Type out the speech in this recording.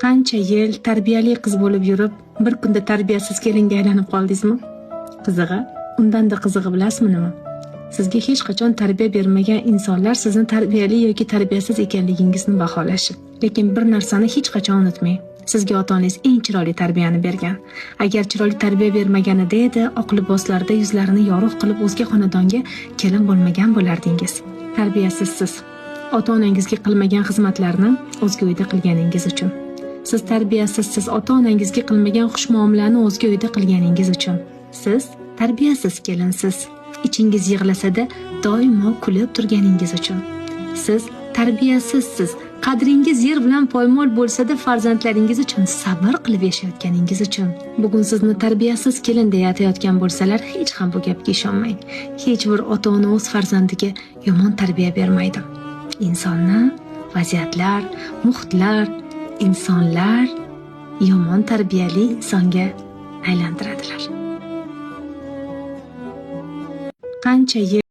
Qancha yil tarbiyali qiz bo'lib yurib, bir kunda tarbiyasiz kelinga aylanib qoldingizmi? Qizig'i, undanda qizig'i bilasizmi nima? Sizga hech qachon tarbiya bermagan insonlar sizni tarbiyali yoki tarbiyasiz ekanligingizni baholashi. Lekin bir narsani hech qachon unutmang. Sizga ota-onangiz eng chiroyli tarbiyani bergan. Agar chiroyli tarbiya bermaganida edi, oq liboslarda yuzlarini yorug' qilib o'zga xonadonga kelin bo'lmagan bo'lardingiz. Tarbiyasizsiz. Ota-onangizga qilmagan xizmatlarni o'zga uyda qilganingiz uchun. Siz tarbiyasizsiz, ota-onangizga qilmagan xushmuomalani o'zga uyda qilganingiz uchun. Siz tarbiyasiz kelinsiz. Ichingiz yig'lasada doimo kulib turganingiz uchun. Siz tarbiyasizsiz. Qadringiz yer bilan poymol bo'lsa-da farzandlaringiz uchun sabr qilib yashayotganingiz uchun. Bugun sizni tarbiyasiz kelin deya atayotgan bo'lsalar, hech ham bu gapga ishonmang. Hech bir ota-ona o'z farzandiga yomon tarbiya bermaydi. Insonni vaziyatlar, muhitlar, insonlar yomon tarbiyali insonga aylantiradilar. Qancha